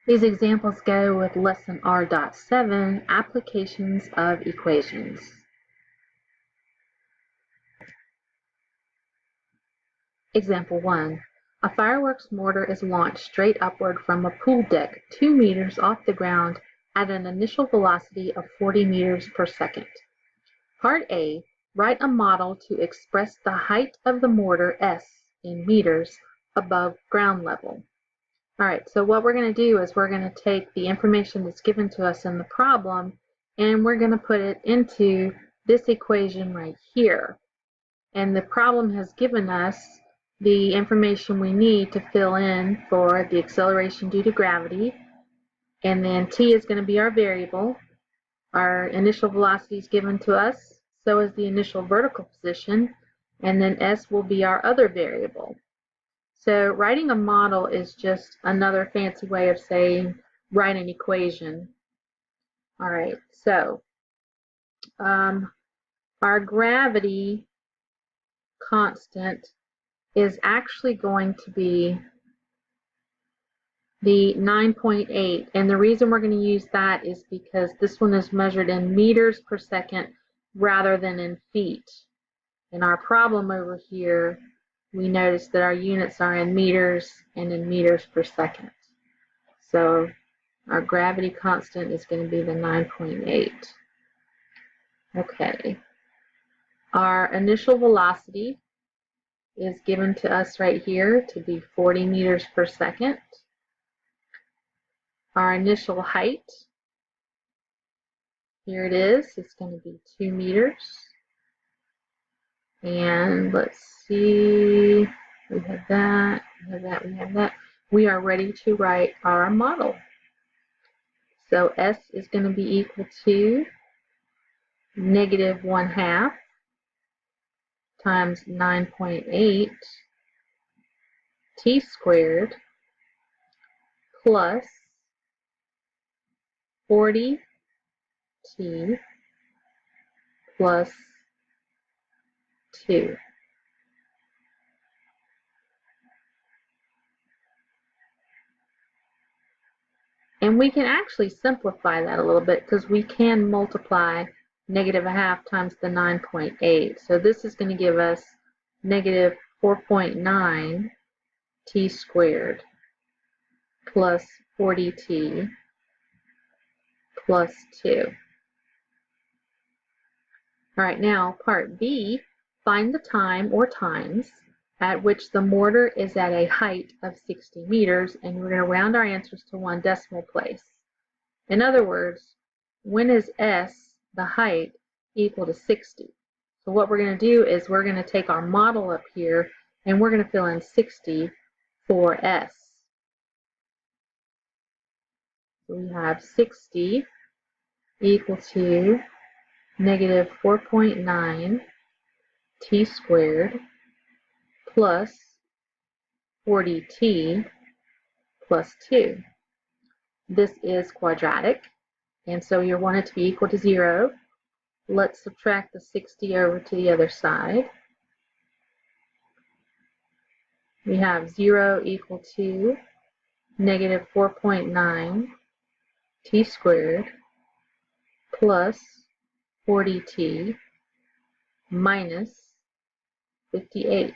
These examples go with Lesson R.7 Applications of Equations. Example 1. A fireworks mortar is launched straight upward from a pool deck 2 meters off the ground at an initial velocity of 40 meters per second. Part A. Write a model to express the height of the mortar S in meters above ground level. Alright, so what we're going to do is we're going to take the information that's given to us in the problem and we're going to put it into this equation right here. And the problem has given us the information we need to fill in for the acceleration due to gravity, and then t is going to be our variable. Our initial velocity is given to us, so is the initial vertical position, and then s will be our other variable. So writing a model is just another fancy way of saying write an equation. All right, so our gravity constant is actually going to be the 9.8, and the reason we're going to use that is because this one is measured in meters per second rather than in feet. In our problem over here, we notice that our units are in meters and in meters per second. So our gravity constant is going to be the 9.8. Okay. Our initial velocity is given to us right here to be 40 meters per second. Our initial height, here it is, it's going to be 2 meters. And let's see, we have that, we have that, we have that. We are ready to write our model. So S is going to be equal to -1/2 times 9.8 t squared plus 40 t plus 2. And we can actually simplify that a little bit because we can multiply -1/2 times the 9.8. So this is going to give us -4.9 t squared plus 40t plus 2. All right, now part B, find the time or times at which the mortar is at a height of 60 meters, and we're going to round our answers to 1 decimal place. In other words, when is S, the height, equal to 60? So what we're going to do is we're going to take our model up here and we're going to fill in 60 for S. So we have 60 equal to -4.9 t squared plus 40t plus 2. This is quadratic, and so you want it to be equal to 0. Let's subtract the 60 over to the other side. We have 0 equal to -4.9 t squared plus 40t minus 58.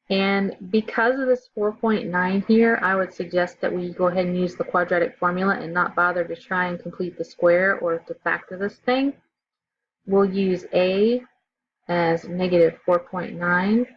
And because of this 4.9 here, I would suggest that we go ahead and use the quadratic formula and not bother to try and complete the square or to factor this thing. We'll use A as -4.9,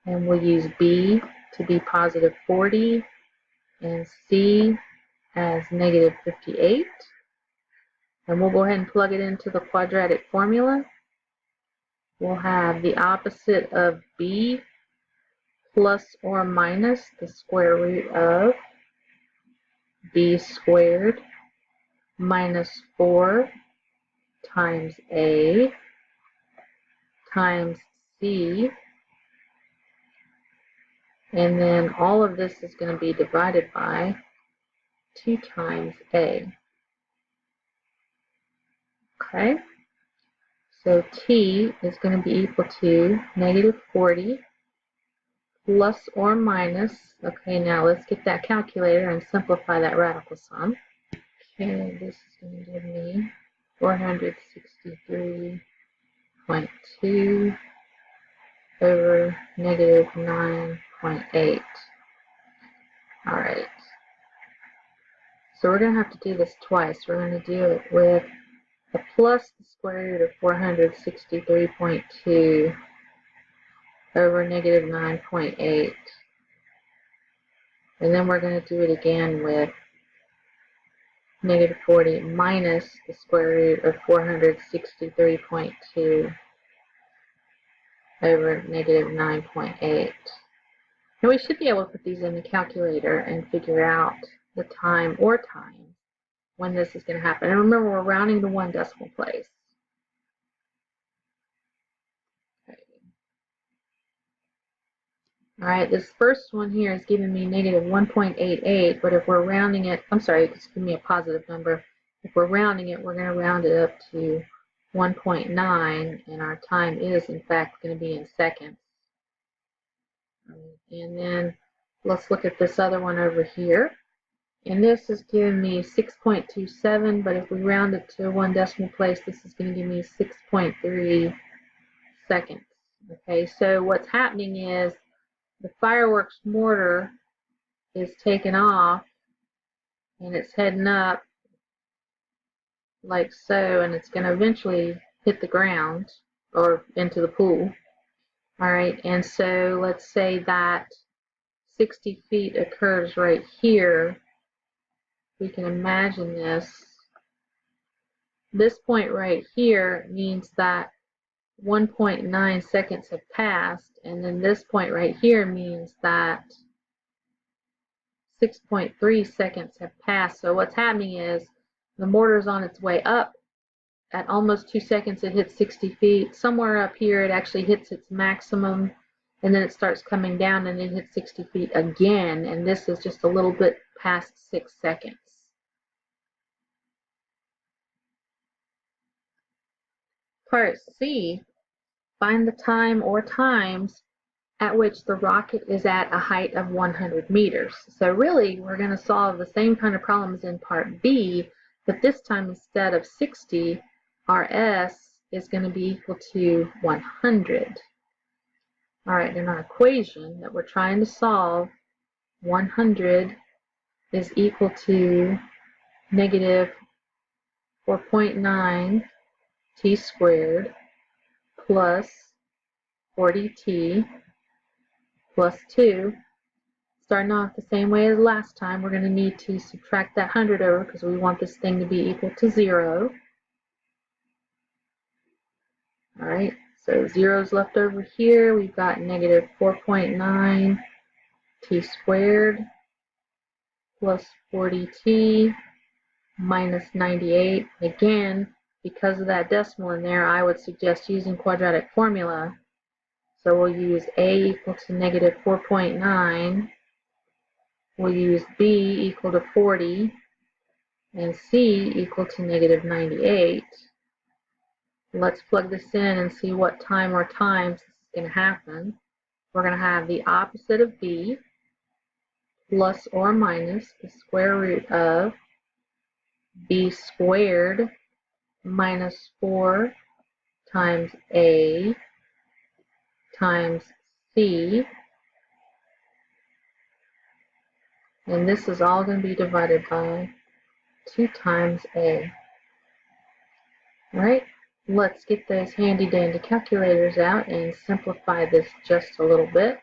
and we'll use B to be +40, and C as -58. And we'll go ahead and plug it into the quadratic formula. We'll have the opposite of B plus or minus the square root of B squared minus 4 times A times C, and then all of this is going to be divided by 2 times A. Okay, so T is going to be equal to -40 plus or minus. Okay, now let's get that calculator and simplify that radical sum. Okay, this is going to give me 463.2 over negative 9.8. All right. So we're going to have to do this twice. We're going to do it with a plus the square root of 463.2 over negative 9.8. And then we're going to do it again with negative 40 minus the square root of 463.2 over negative 9.8. And we should be able to put these in the calculator and figure out the time or times when this is going to happen. And remember, we're rounding to one decimal place. Okay. All right, this first one here is giving me negative 1.88, but if we're rounding it, I'm sorry, it's giving me a positive number. If we're rounding it, we're going to round it up to 1.9, and our time is, in fact, going to be in seconds. And then let's look at this other one over here. And this is giving me 6.27, but if we round it to one decimal place, this is going to give me 6.3 seconds. Okay, so what's happening is the fireworks mortar is taking off, and it's heading up like so, and it's going to eventually hit the ground or into the pool. All right, and so let's say that 60 feet occurs right here. We can imagine this. This point right here means that 1.9 seconds have passed, and then this point right here means that 6.3 seconds have passed. So what's happening is the mortar is on its way up. At almost 2 seconds, it hits 60 feet. Somewhere up here, it actually hits its maximum, and then it starts coming down, and it hits 60 feet again, and this is just a little bit past 6 seconds. Part C, find the time or times at which the rocket is at a height of 100 meters. So really, we're going to solve the same kind of problems in Part B, but this time instead of 60, our S is going to be equal to 100. All right, in our equation that we're trying to solve, 100 is equal to negative 4.9 t squared plus 40t plus 2. Starting off the same way as last time, we're going to need to subtract that 100 over because we want this thing to be equal to 0. All right, so 0 is left over here. We've got negative 4.9 t squared plus 40t minus 98. Again, because of that decimal in there, I would suggest using quadratic formula. So we'll use a equal to negative 4.9. We'll use b equal to 40 and c equal to negative 98. Let's plug this in and see what time or times this is going to happen. We're going to have the opposite of b plus or minus the square root of b squared minus 4 times a times c, and this is all going to be divided by 2 times a. All right, let's get those handy dandy calculators out and simplify this just a little bit.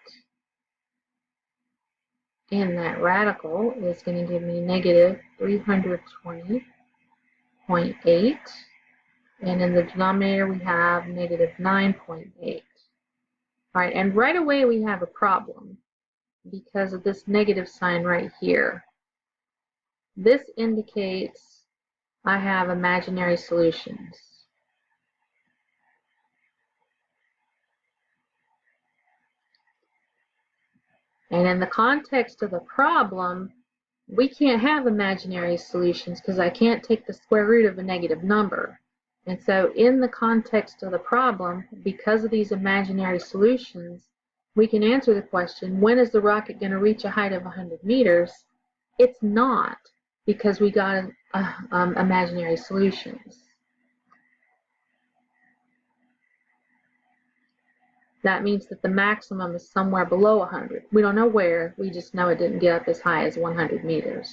And that radical is going to give me negative 320.8. And in the denominator, we have negative 9.8. All right, and right away we have a problem because of this negative sign right here. This indicates I have imaginary solutions. And in the context of the problem, we can't have imaginary solutions because I can't take the square root of a negative number. And so in the context of the problem, because of these imaginary solutions, we can answer the question, when is the rocket going to reach a height of 100 meters? It's not, because we got imaginary solutions. That means that the maximum is somewhere below 100. We don't know where, we just know it didn't get up as high as 100 meters.